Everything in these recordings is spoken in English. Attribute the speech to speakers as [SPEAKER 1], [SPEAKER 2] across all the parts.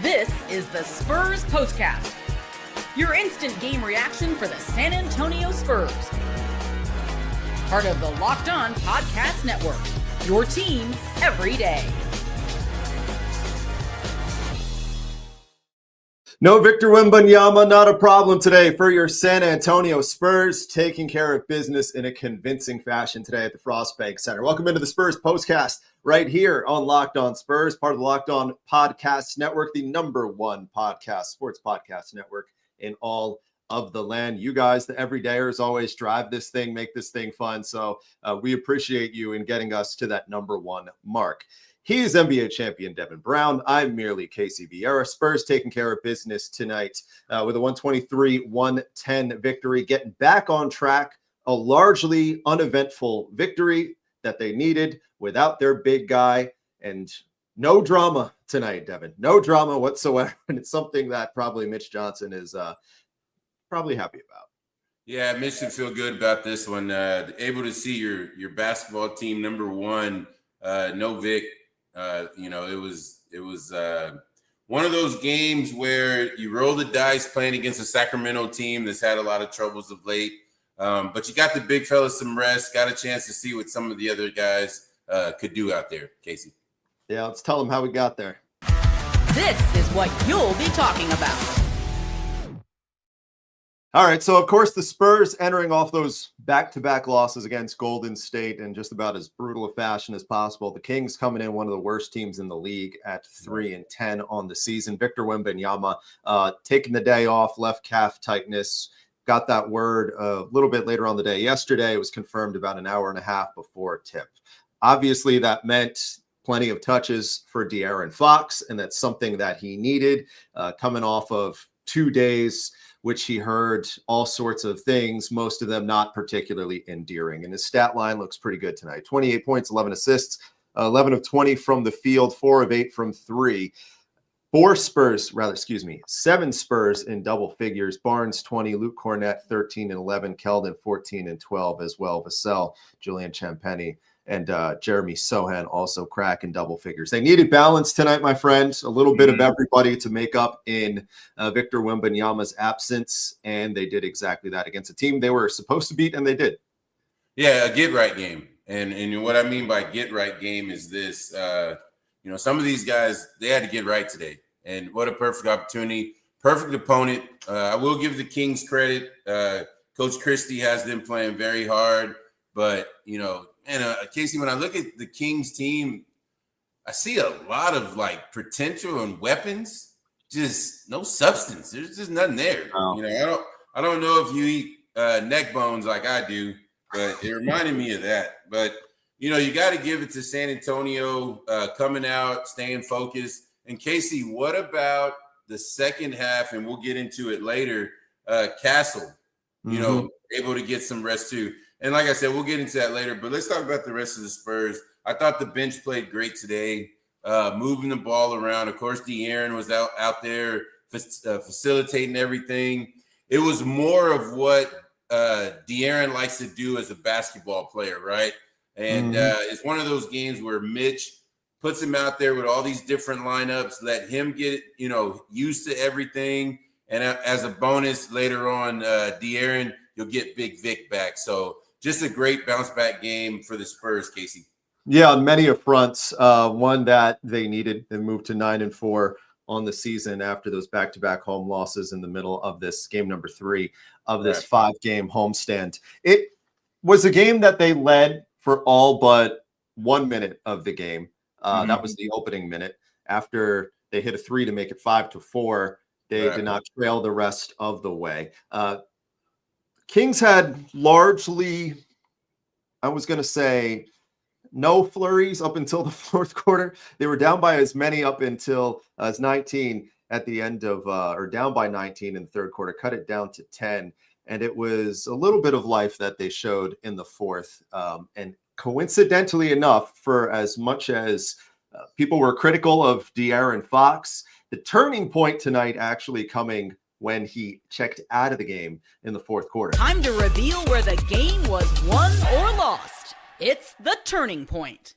[SPEAKER 1] This is the Spurs POSTCAST, your instant game reaction for the San Antonio Spurs. Part of the Locked On Podcast Network, your team every day.
[SPEAKER 2] No Victor Wembanyama, not a problem today for your San Antonio Spurs, taking care of business in a convincing fashion today at the Frostbank Center. Welcome into the Spurs Postcast right here on Locked On Spurs, part of the Locked On Podcast Network, the number one sports podcast network in all of the land. You guys, the everydayers, always drive this thing, make this thing fun. So we appreciate you in getting us to that number one mark. He is NBA champion Devin Brown. I'm merely Casey Viera. Spurs taking care of business tonight with a 123-110 victory, getting back on track, a largely uneventful victory that they needed without their big guy, and no drama tonight, Devin. No drama whatsoever, and it's something that probably Mitch Johnson is probably happy about.
[SPEAKER 3] Yeah, Mitch should feel good about this one. Able to see your basketball team number one, no Vic. It was one of those games where you roll the dice playing against a Sacramento team that's had a lot of troubles of late. But you got the big fellas some rest, got a chance to see what some of the other guys could do out there, Casey.
[SPEAKER 2] Yeah, let's tell them how we got there.
[SPEAKER 1] This is what you'll be talking about.
[SPEAKER 2] All right, so of course the Spurs entering off those back-to-back losses against Golden State in just about as brutal a fashion as possible. The Kings coming in one of the worst teams in the league at 3-10 on the season. Victor Wembanyama taking the day off, left calf tightness. Got that word a little bit later on the day yesterday. It was confirmed about an hour and a half before tip. Obviously, that meant plenty of touches for De'Aaron Fox, and that's something that he needed coming off of 2 days, which he heard all sorts of things, most of them not particularly endearing. And his stat line looks pretty good tonight. 28 points, 11 assists, 11 of 20 from the field, 4 of 8 from three. 7 Spurs in double figures. Barnes 20, Luke Cornett 13 and 11, Keldon 14 and 12 as well. Vassell, Julian Champagny, and Jeremy Sohan also cracking double figures. They needed balance tonight, my friends. A little bit of everybody to make up in Victor Wembanyama's absence, and they did exactly that against a team they were supposed to beat, and they did.
[SPEAKER 3] Yeah, a get-right game. And what I mean by get-right game is this. Some of these guys, they had to get right today. And what a perfect opportunity. Perfect opponent. I will give the Kings credit. Coach Christie has them playing very hard. But, Casey, when I look at the Kings team, I see a lot of potential and weapons, just no substance. There's just nothing there. Oh. I don't know if you eat neck bones like I do, but it reminded me of that. But you got to give it to San Antonio coming out, staying focused. And Casey, what about the second half? And we'll get into it later. Castle, able to get some rest too. And like I said, we'll get into that later, but let's talk about the rest of the Spurs. I thought the bench played great today, moving the ball around. Of course, De'Aaron was out there facilitating everything. It was more of what De'Aaron likes to do as a basketball player, right? And it's one of those games where Mitch puts him out there with all these different lineups, let him get, used to everything. And as a bonus later on, De'Aaron, you'll get Big Vic back. So just a great bounce back game for the Spurs, Casey.
[SPEAKER 2] Yeah, on many fronts. One that they needed. They moved to 9-4 on the season after those back-to-back home losses in the middle of this game number 3 of this 5-game homestand. It was a game that they led for all but 1 minute of the game. That was the opening minute. After they hit a 3 to make it 5-4, they did not trail the rest of the way. Kings had largely, I was going to say, no flurries up until the fourth quarter. They were down by as many up until as 19 at the end of, or down by 19 in the third quarter, cut it down to 10. And it was a little bit of life that they showed in the fourth. And coincidentally enough, for as much as people were critical of De'Aaron Fox, the turning point tonight actually coming when he checked out of the game in the fourth quarter.
[SPEAKER 1] Time to reveal where the game was won or lost. It's the turning point.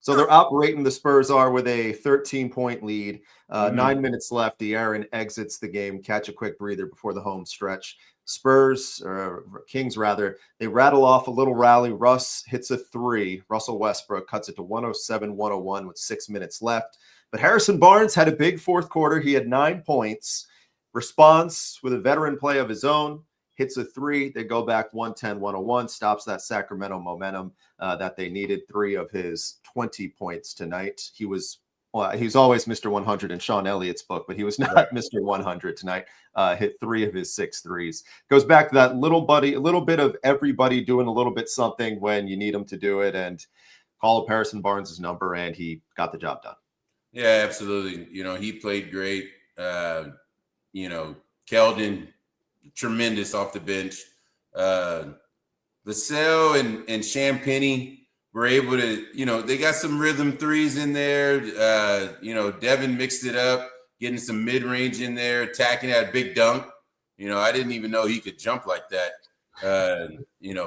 [SPEAKER 2] So they're operating, the Spurs are, with a 13-point lead. 9 minutes left. De'Aaron exits the game, catch a quick breather before the home stretch. Spurs, or Kings rather, they rattle off a little rally. Russ hits a three. Russell Westbrook cuts it to 107-101 with 6 minutes left. But Harrison Barnes had a big fourth quarter. He had 9 points. Response with a veteran play of his own. Hits a three. They go back 110-101. Stops that Sacramento momentum that they needed. 3 of his 20 points tonight. He's always Mr. 100 in Sean Elliott's book, but he was not Mr. 100 tonight. Hit 3 of his 6 threes. Goes back to that a little bit of everybody doing a little bit something when you need them to do it, and call up Harrison Barnes' number, and he got the job done.
[SPEAKER 3] Yeah, absolutely. He played great. Keldon, tremendous off the bench. Vassell and Champagnie were able to, they got some rhythm threes in there. Devin mixed it up, getting some mid-range in there, attacking that big dunk. I didn't even know he could jump like that.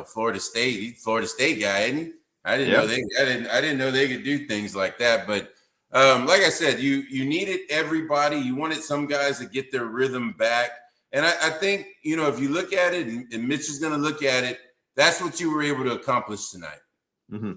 [SPEAKER 3] Florida State, he's a Florida State guy, isn't he? I didn't know they could do things like that. But like I said, you needed everybody. You wanted some guys to get their rhythm back. And I think, if you look at it, and Mitch is going to look at it, that's what you were able to accomplish tonight.
[SPEAKER 2] Mm-hmm.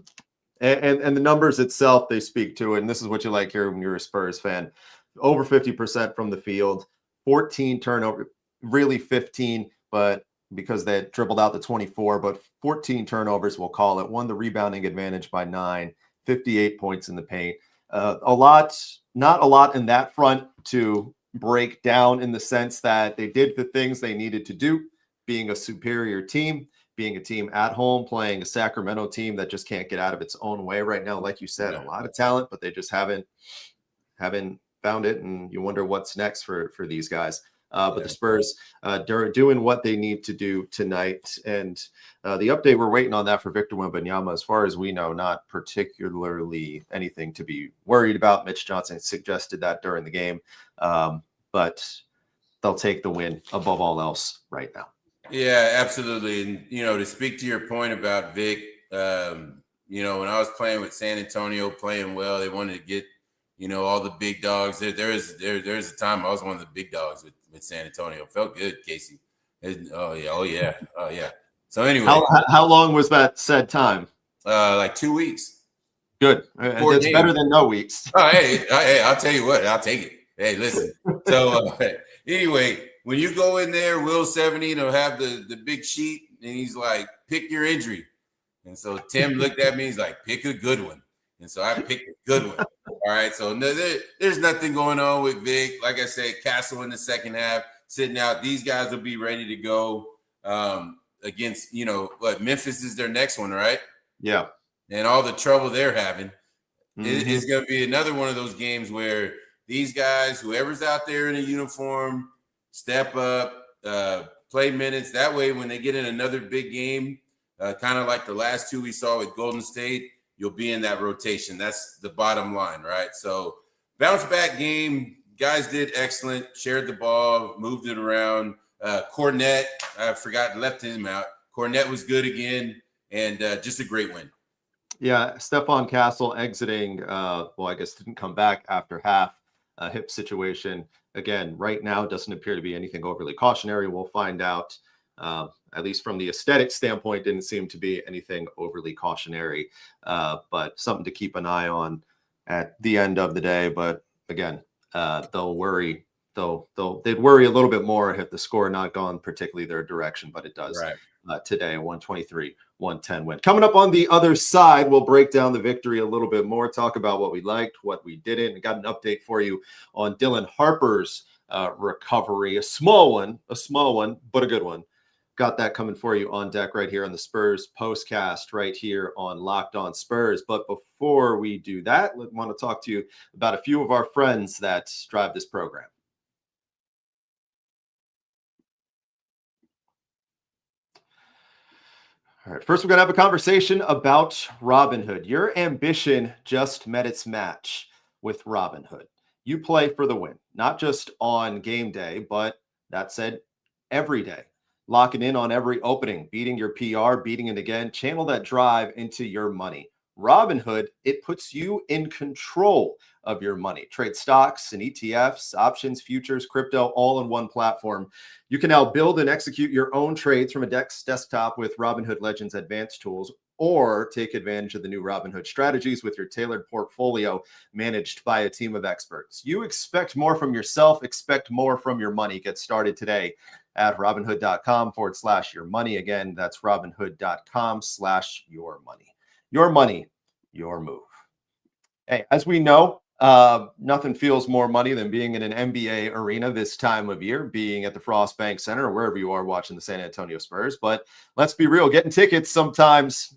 [SPEAKER 2] And the numbers itself, they speak to it. And this is what you like here when you're a Spurs fan. Over 50% from the field, 14 turnover, really 15, but because they dribbled out the 24, but 14 turnovers, we'll call it. Won the rebounding advantage by 9, 58 points in the paint. Not a lot in that front to break down, in the sense that they did the things they needed to do, being a superior team, being a team at home, playing a Sacramento team that just can't get out of its own way right now. Like you said, a lot of talent, but they just haven't found it, and you wonder what's next for these guys. But the Spurs doing what they need to do tonight. And the update, we're waiting on that for Victor Wembanyama. As far as we know, not particularly anything to be worried about. Mitch Johnson suggested that during the game. But they'll take the win above all else right now.
[SPEAKER 3] Yeah, absolutely. And, to speak to your point about Vic, when I was playing with San Antonio, playing well, they wanted to get, all the big dogs. There's a time I was one of the big dogs with San Antonio. Felt good, Casey. Oh yeah. So anyway.
[SPEAKER 2] How long was that said time?
[SPEAKER 3] Like 2 weeks.
[SPEAKER 2] Good. It's better than no weeks.
[SPEAKER 3] Oh, hey, I'll tell you what, I'll take it. Hey, listen. So anyway, when you go in there, Will 70 will have the big sheet, and he's like, pick your injury. And so Tim looked at me, he's like, pick a good one. And so I picked a good one. All right. So there's nothing going on with Vic. Like I said, Castle in the second half, sitting out. These guys will be ready to go against, Memphis is their next one, right?
[SPEAKER 2] Yeah.
[SPEAKER 3] And all the trouble they're having. It's going to be another one of those games where these guys, whoever's out there in a uniform, step up, play minutes. That way, when they get in another big game, kind of like the last 2 we saw with Golden State, you'll be in that rotation. That's the bottom line, right? So bounce back game. Guys did excellent, shared the ball, moved it around. Cornette, I forgot, left him out. Cornette was good again, and just a great win.
[SPEAKER 2] Yeah, Stephon Castle exiting, I guess didn't come back after half. Hip situation. Again, right now doesn't appear to be anything overly cautionary. We'll find out. At least from the aesthetic standpoint, didn't seem to be anything overly cautionary, but something to keep an eye on at the end of the day. But again, they'd worry a little bit more if the score not gone particularly their direction, but it does today. 123-110 win. Coming up on the other side, we'll break down the victory a little bit more, talk about what we liked, what we didn't. We got an update for you on Dylan Harper's recovery, a small one, but a good one. Got that coming for you on deck right here on the Spurs postcast right here on Locked On Spurs. But before we do that, I want to talk to you about a few of our friends that drive this program. All right, first we're going to have a conversation about Robinhood. Your ambition just met its match with Robinhood. You play for the win, not just on game day, but that said, every day. Locking in on every opening, beating your PR, beating it again. Channel that drive into your money. Robinhood, it puts you in control of your money. Trade stocks and ETFs, options, futures, crypto, all in one platform. You can now build and execute your own trades from a desktop with Robinhood Legends advanced tools, or take advantage of the new Robinhood strategies with your tailored portfolio managed by a team of experts. You expect more from yourself, expect more from your money. Get started today at robinhood.com/your money. Again, that's robinhood.com/your money. Your money, your move. Hey, as we know, nothing feels more money than being in an NBA arena this time of year, being at the Frost Bank Center or wherever you are watching the San Antonio Spurs. But let's be real, getting tickets sometimes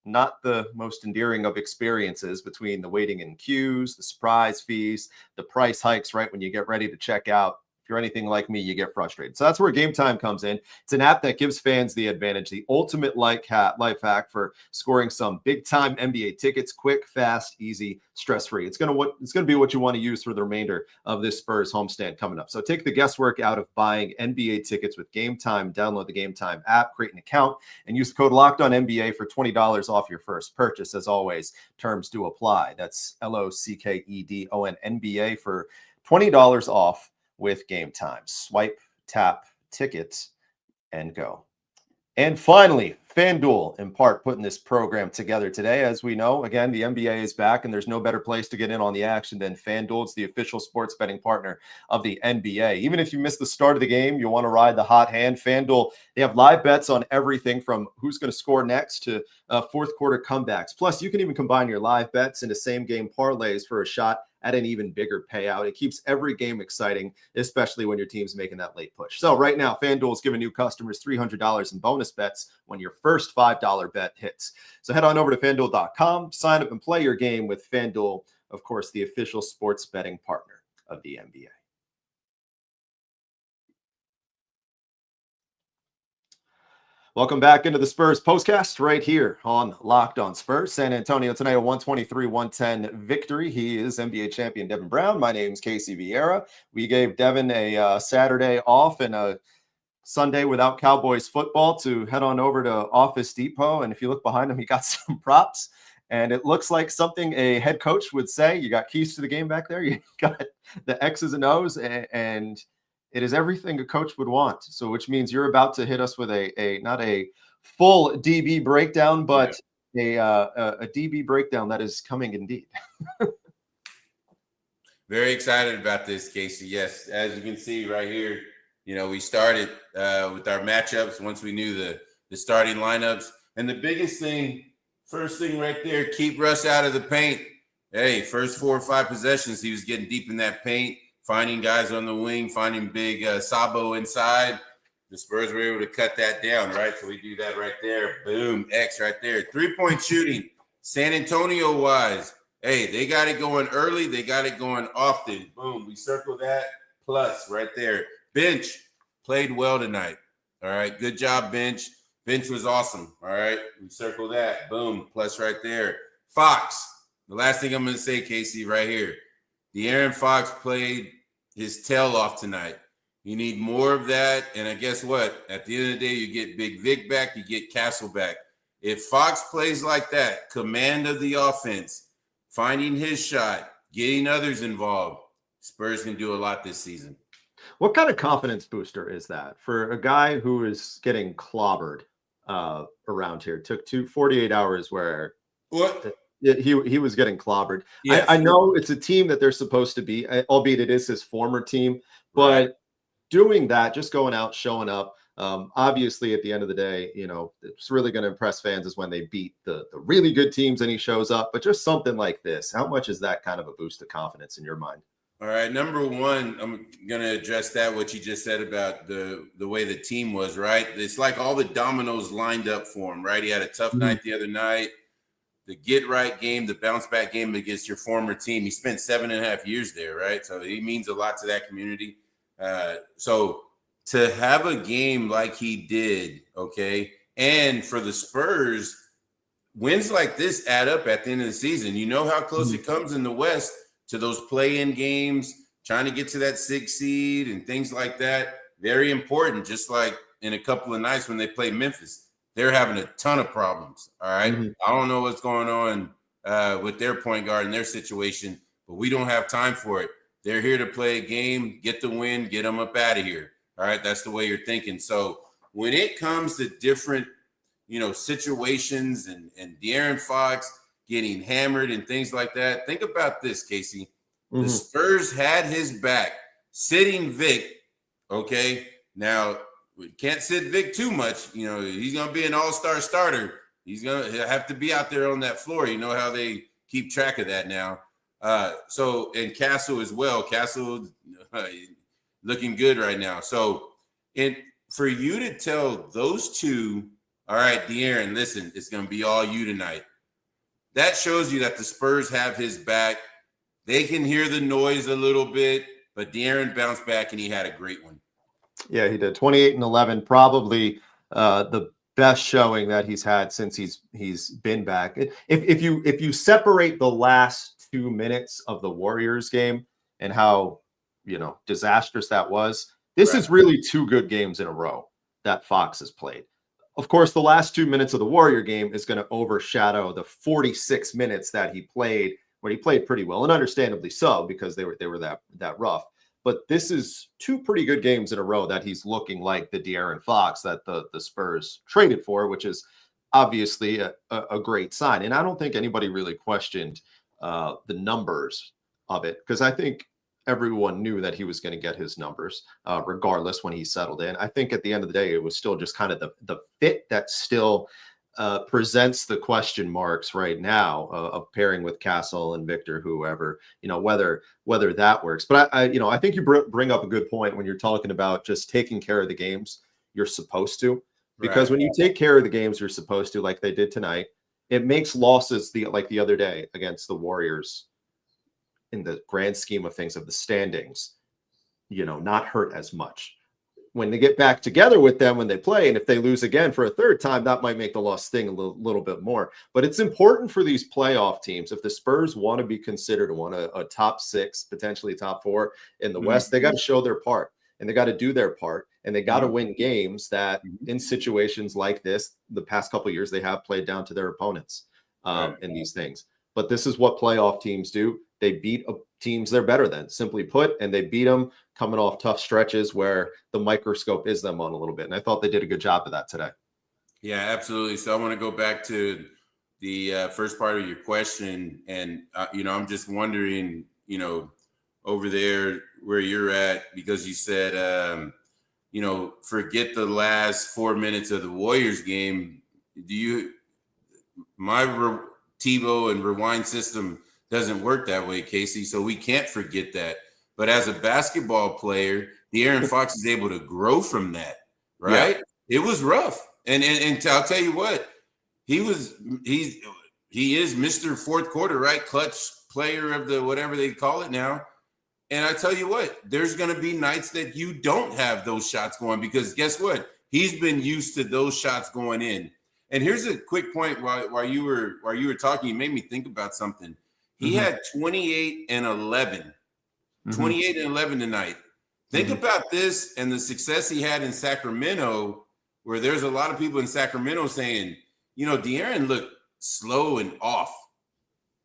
[SPEAKER 2] not the most endearing of experiences, between the waiting in queues, the surprise fees, the price hikes right when you get ready to check out. If you're anything like me, you get frustrated. So that's where Game Time comes in. It's an app that gives fans the advantage, the ultimate life hack for scoring some big-time NBA tickets, quick, fast, easy, stress-free. It's going to be what you want to use for the remainder of this Spurs homestand coming up. So take the guesswork out of buying NBA tickets with Game Time. Download the Game Time app, create an account, and use the code LOCKEDONNBA for $20 off your first purchase. As always, terms do apply. That's LOCKEDONNBA for $20 off with Game Time. Swipe, tap, tickets, and go. And finally, FanDuel, in part, putting this program together today. As we know, again, the NBA is back, and there's no better place to get in on the action than FanDuel. It's the official sports betting partner of the NBA. Even if you miss the start of the game, you want to ride the hot hand, FanDuel, they have live bets on everything from who's going to score next to fourth quarter comebacks. Plus, you can even combine your live bets into same-game parlays for a shot at an even bigger payout. It keeps every game exciting, especially when your team's making that late push. So right now, FanDuel is giving new customers $300 in bonus bets when your first $5 bet hits. So head on over to FanDuel.com, sign up and play your game with FanDuel, of course, the official sports betting partner of the NBA. Welcome back into the Spurs postcast right here on Locked On Spurs. San Antonio tonight, a 123-110 victory. He is NBA champion Devin Brown. My name's Casey Viera. We gave Devin a Saturday off and a Sunday without Cowboys football to head on over to Office Depot. And if you look behind him, he got some props. And it looks like something a head coach would say. You got keys to the game back there. You got the X's and O's, and it is everything a coach would want. So, which means you're about to hit us with a not a full DB breakdown, but a DB breakdown that is coming indeed.
[SPEAKER 3] Very excited about this, Casey. Yes, as you can see right here, we started with our matchups once we knew the starting lineups. And the biggest thing, first thing right there, keep Russ out of the paint. Hey, first 4 or 5 possessions, he was getting deep in that paint, finding guys on the wing, finding big Sabo inside. The Spurs were able to cut that down, right? So we do that right there. Boom, X right there. 3-point shooting, San Antonio-wise. Hey, they got it going early. They got it going often. Boom, we circle that. Plus right there. Bench played well tonight. All right, good job, Bench. Bench was awesome. All right, we circle that. Boom, plus right there. Fox, the last thing I'm going to say, Casey, right here. De'Aaron Fox played his tail off tonight. You need more of that. And I guess what? At the end of the day, you get Big Vic back, you get Castle back. If Fox plays like that, command of the offense, finding his shot, getting others involved, Spurs can do a lot this season.
[SPEAKER 2] What kind of confidence booster is that for a guy who is getting clobbered around here? It took 48 hours where he was getting clobbered. Yes. I know it's a team that they're supposed to be, albeit it is his former team, but doing that, just going out, showing up, obviously at the end of the day, it's really going to impress fans is when they beat the really good teams and he shows up. But just something like this, how much is that kind of a boost of confidence in your mind?
[SPEAKER 3] All right, number one, I'm going to address that, what you just said about the way the team was, right? It's like all the dominoes lined up for him, right? He had a tough night the other night. The get-right game, the bounce-back game against your former team. He spent 7.5 years there, right? So he means a lot to that community. So to have a game like he did, okay, and for the Spurs, wins like this add up at the end of the season. You know how close it comes in the West to those play-in games, trying to get to that 6th seed and things like that. Very important, just like in a couple of nights when they play Memphis. they're having a ton of problems. All right.
[SPEAKER 2] Mm-hmm.
[SPEAKER 3] I don't know what's going on with their point guard and their situation, but we don't have time for it. They're here to play a game, get the win, get them up out of here. All right. That's the way you're thinking. So when it comes to different, situations and De'Aaron Fox getting hammered and things like that, think about this, Casey.
[SPEAKER 2] Mm-hmm.
[SPEAKER 3] The Spurs had his back, sitting Vic. Okay. Now, we can't sit Vic too much. He's going to be an all-star starter. He'll have to be out there on that floor. You know how they keep track of that now. And Castle as well. Castle looking good right now. So, for you to tell those two, all right, De'Aaron, listen, it's going to be all you tonight. That shows you that the Spurs have his back. They can hear the noise a little bit, but De'Aaron bounced back and he had a great one.
[SPEAKER 2] Yeah, he did. 28 and 11, probably the best showing that he's had since he's been back. If you separate the last 2 minutes of the Warriors game and how disastrous that was, this is really 2 good games in a row that Fox has played. Of course, the last 2 minutes of the Warrior game is going to overshadow the 46 minutes that he played, where he played pretty well, and understandably so, because they were that rough. But this is 2 pretty good games in a row that he's looking like the De'Aaron Fox that the Spurs traded for, which is obviously a great sign. And I don't think anybody really questioned the numbers of it, because I think everyone knew that he was going to get his numbers regardless when he settled in. I think at the end of the day, it was still just kind of the fit that still presents the question marks right now of pairing with Castle and Victor, whoever, whether that works. But I think you bring up a good point when you're talking about just taking care of the games you're supposed to, because when you take care of the games you're supposed to, like they did tonight, it makes losses like the other day against the Warriors, in the grand scheme of things of the standings, not hurt as much. When they get back together with them, when they play, and if they lose again for a third time, that might make the loss sting a little bit more. But it's important for these playoff teams, if the Spurs want to be considered a top 6, potentially top 4 in the West, they got to show their part, and they got to do their part, and they got to win games that in situations like this, the past couple of years, they have played down to their opponents in these things. But this is what playoff teams do. They beat teams they're better than, simply put, and they beat them coming off tough stretches where the microscope is them on a little bit. And I thought they did a good job of that today.
[SPEAKER 3] Yeah, absolutely. So I want to go back to the first part of your question. And, I'm just wondering, over there where you're at, because you said, forget the last 4 minutes of the Warriors game. My TiVo and rewind system doesn't work that way, Casey. So we can't forget that. But as a basketball player, De'Aaron Fox is able to grow from that, right? Yeah. It was rough. And I'll tell you what, he is Mr. Fourth Quarter, right? Clutch player of the whatever they call it now. And I tell you what, there's going to be nights that you don't have those shots going, because guess what? He's been used to those shots going in. And here's a quick point while you were talking, you made me think about something. He had 28 and 11. 28 and 11 tonight. Think about this and the success he had in Sacramento, where there's a lot of people in Sacramento saying, De'Aaron looked slow and off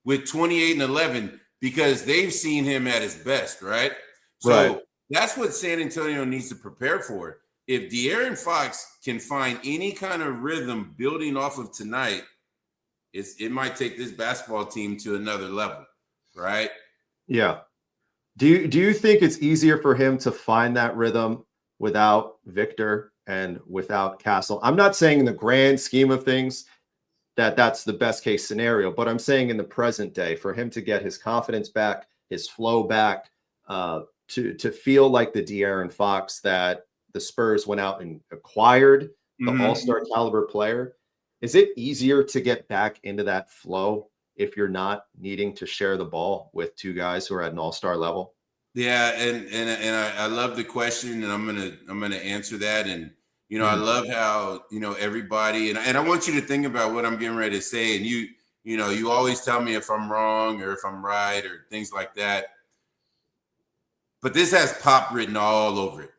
[SPEAKER 3] with 28 and 11 because they've seen him at his best, right? So that's what San Antonio needs to prepare for. If De'Aaron Fox can find any kind of rhythm building off of tonight, it might take this basketball team to another level, right?
[SPEAKER 2] Yeah. Do you think it's easier for him to find that rhythm without Victor and without Castle? I'm not saying in the grand scheme of things that's the best case scenario, but I'm saying in the present day, for him to get his confidence back, his flow back, to feel like the De'Aaron Fox that the Spurs went out and acquired, the all-star caliber player. Is it easier to get back into that flow if you're not needing to share the ball with 2 guys who are at an all-star level?
[SPEAKER 3] Yeah, and I love the question, and I'm gonna answer that. And I love how everybody, and I want you to think about what I'm getting ready to say. And you always tell me if I'm wrong or if I'm right or things like that. But this has pop written all over it.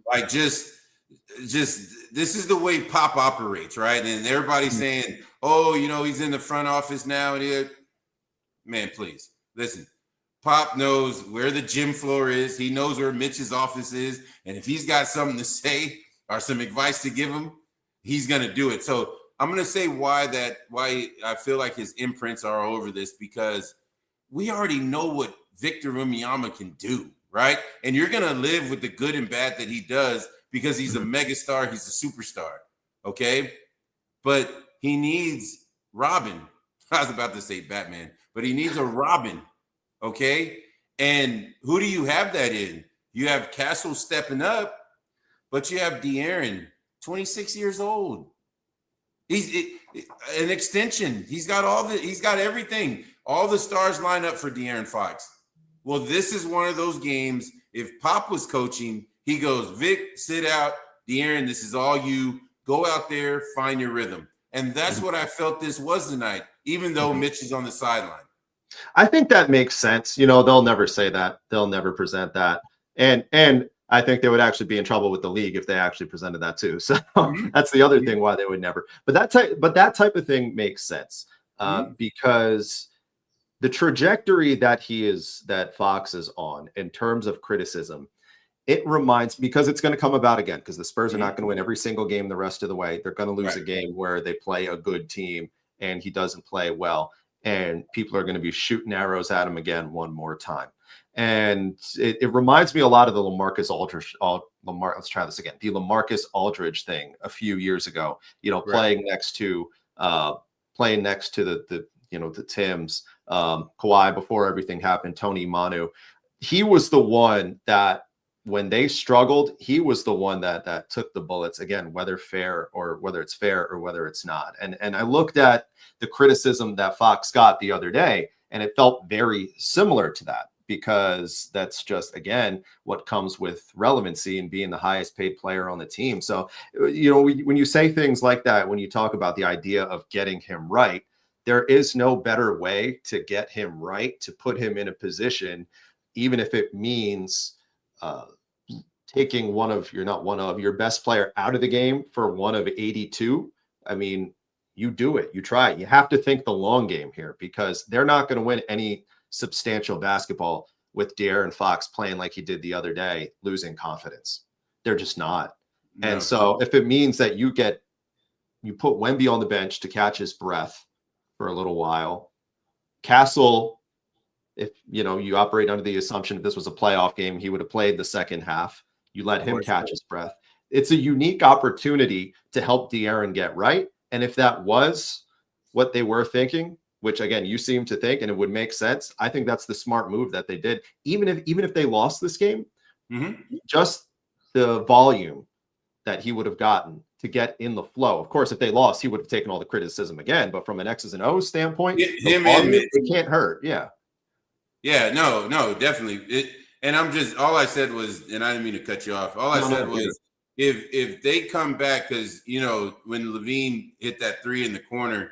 [SPEAKER 3] Like, just just this is the way Pop operates, right? And everybody's saying, "Oh, he's in the front office now." And man, please listen. Pop knows where the gym floor is. He knows where Mitch's office is, and if he's got something to say or some advice to give him, he's gonna do it. So I'm gonna say why I feel like his imprints are all over this, because we already know what Victor Wembanyama can do, right? And you're gonna live with the good and bad that he does because he's a megastar, he's a superstar, okay? But he needs Robin. I was about to say Batman, but he needs a Robin, okay? And who do you have that in? You have Castle stepping up, but you have De'Aaron, 26 years old. He's an extension. He's got everything. All the stars line up for De'Aaron Fox. Well, this is one of those games. If Pop was coaching, he goes, Vic, sit out. De'Aaron, this is all you. Go out there, find your rhythm. And that's what I felt this was tonight, even though Mitch is on the sideline.
[SPEAKER 2] I think that makes sense. They'll never say that. They'll never present that. And I think they would actually be in trouble with the league if they actually presented that too. So that's the other thing why they would never. But that type of thing makes sense because the trajectory that Fox is on in terms of criticism, it reminds, because it's going to come about again, because the Spurs are not going to win every single game the rest of the way. They're going to lose a game where they play a good team and he doesn't play well, and people are going to be shooting arrows at him again one more time. And it reminds me a lot of the LaMarcus Aldridge. Let's try this again. The LaMarcus Aldridge thing a few years ago. Playing next to the Tims, Kawhi before everything happened. Tony Manu. He was the one that when they struggled, he was the one that took the bullets again, whether it's fair or whether it's not. And I looked at the criticism that Fox got the other day, and it felt very similar to that, because that's just, again, what comes with relevancy and being the highest paid player on the team. So, when you say things like that, when you talk about the idea of getting him right, there is no better way to get him right, to put him in a position, even if it means taking your best player out of the game for one of 82. I mean, you do it, you try it. You have to think the long game here, because they're not going to win any substantial basketball with De'Aaron Fox playing like he did the other day, losing confidence. They're just not. No. And so if it means that you put Wemby on the bench to catch his breath for a little while, Castle, if you operate under the assumption if this was a playoff game, he would have played the second half. You let him catch his breath. It's a unique opportunity to help De'Aaron get right. And if that was what they were thinking, which again, you seem to think, and it would make sense, I think that's the smart move that they did. Even if they lost this game, just the volume that he would have gotten to get in the flow. Of course, if they lost, he would have taken all the criticism again. But from an X's and O's standpoint, it can't hurt. Yeah. Yeah,
[SPEAKER 3] no, definitely. And all I said was, and I didn't mean to cut you off. All I said was, if they come back, because when Levine hit that three in the corner,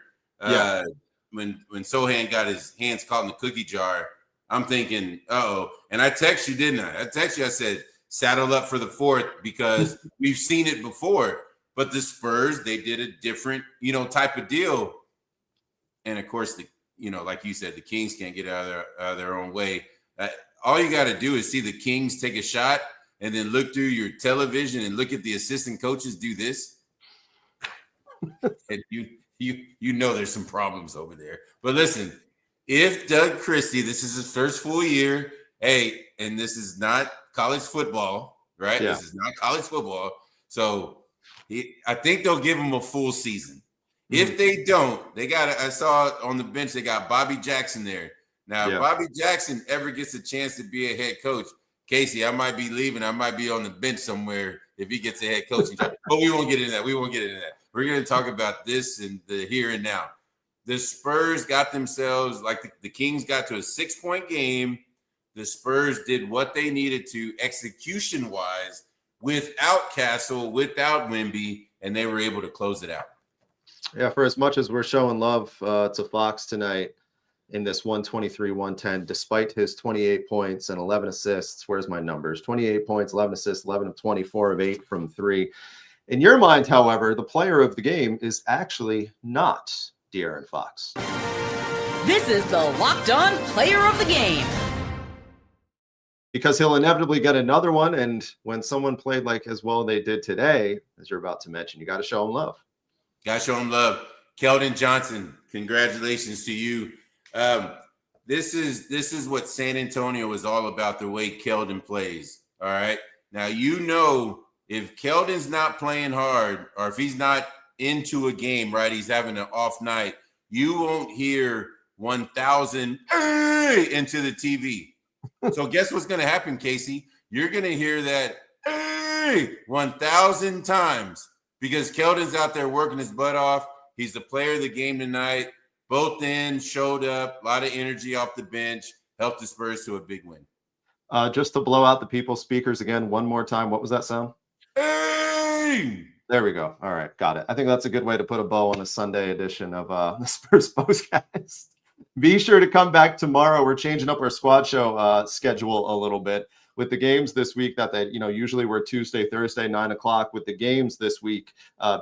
[SPEAKER 3] when Sohan got his hands caught in the cookie jar, I'm thinking, uh-oh. And I text you, didn't I? I said, saddle up for the fourth, because we've seen it before. But the Spurs, they did a different, type of deal. And of course, like you said, the Kings can't get out of their own way. All you got to do is see the Kings take a shot and then look through your television and look at the assistant coaches do this. And there's some problems over there. But listen, if Doug Christie, this is his first full year, and this is not college football, right? Yeah. This is not college football. So I think they'll give him a full season. If they don't, I saw on the bench, they got Bobby Jackson there. Now, if Bobby Jackson ever gets a chance to be a head coach, Casey, I might be leaving. I might be on the bench somewhere if he gets a head coaching job. But we won't get into that. We're going to talk about this and the here and now. The Spurs got themselves, like the Kings got to a 6-point game. The Spurs did what they needed to execution-wise without Castle, without Wemby, and they were able to close it out.
[SPEAKER 2] Yeah, for as much as we're showing love to Fox tonight, in this 123-110, despite his 28 points and 11 assists. Where's my numbers? 28 points, 11 assists, 11 of 24 of 8 from 3. In your mind, however, the player of the game is actually not De'Aaron Fox.
[SPEAKER 1] This is the Locked On Player of the Game.
[SPEAKER 2] Because he'll inevitably get another one, and when someone played like as well they did today, as you're about to mention, you got to show him love.
[SPEAKER 3] Got to show him love. Keldon Johnson, congratulations to you. This is what San Antonio is all about, the way Keldon plays, all right? Now, you know, if Keldon's not playing hard, or if he's not into a game, right, he's having an off night, you won't hear 1,000 into the TV. So guess what's going to happen, Casey? You're going to hear that 1,000 times because Keldon's out there working his butt off. He's the player of the game tonight. Both ends, showed up, a lot of energy off the bench, helped the Spurs to a big win.
[SPEAKER 2] Just to blow out the people's speakers again one more time. What was that sound?
[SPEAKER 3] Hey!
[SPEAKER 2] There we go. All right, got it. I think that's a good way to put a bow on the Sunday edition of the Spurs Postcast. Be sure to come back tomorrow. We're changing up our squad show schedule a little bit with the games this week that they, usually we're Tuesday, Thursday, 9:00. With the games this week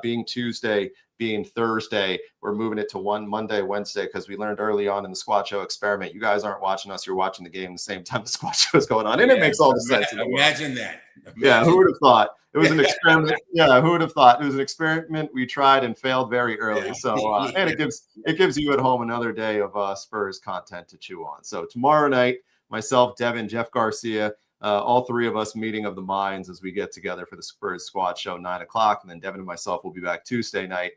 [SPEAKER 2] being Tuesday, being Thursday, we're moving it to one Monday, Wednesday, because we learned early on in the squad show experiment, you guys aren't watching us, you're watching the game the same time the squad show is going on. And it makes all the sense in the world.
[SPEAKER 3] Imagine that.
[SPEAKER 2] Yeah, who would have thought? It was an experiment. Yeah, who would have thought? It was an experiment we tried and failed very early. So, and it gives you at home another day of Spurs content to chew on. So tomorrow night, myself, Devin, Jeff Garcia, all three of us meeting of the minds as we get together for the Spurs squad show, 9:00. And then Devin and myself will be back Tuesday night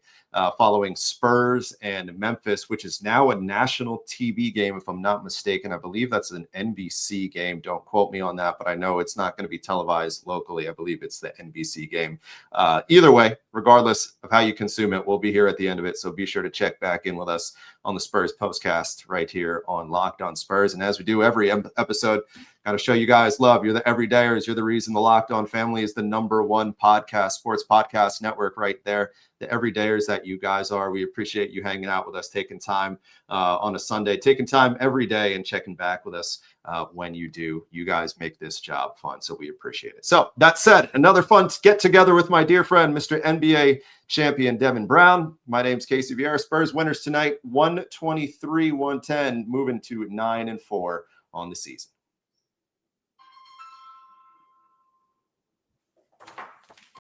[SPEAKER 2] following Spurs and Memphis, which is now a national TV game, if I'm not mistaken. I believe that's an NBC game. Don't quote me on that, but I know it's not going to be televised locally. I believe it's the NBC game. Either way, regardless of how you consume it, we'll be here at the end of it. So be sure to check back in with us on the Spurs Postcast right here on Locked On Spurs. And as we do every episode, got to show you guys love. You're the everydayers. You're the reason the Locked On family is the #1 podcast, sports podcast network right there. The everydayers that you guys are. We appreciate you hanging out with us, taking time on a Sunday, taking time every day and checking back with us when you do. You guys make this job fun, so we appreciate it. So that said, another fun get together with my dear friend, Mr. NBA champion Devin Brown. My name's Casey Viera. Spurs winners tonight, 123-110, moving to 9-4 on the season.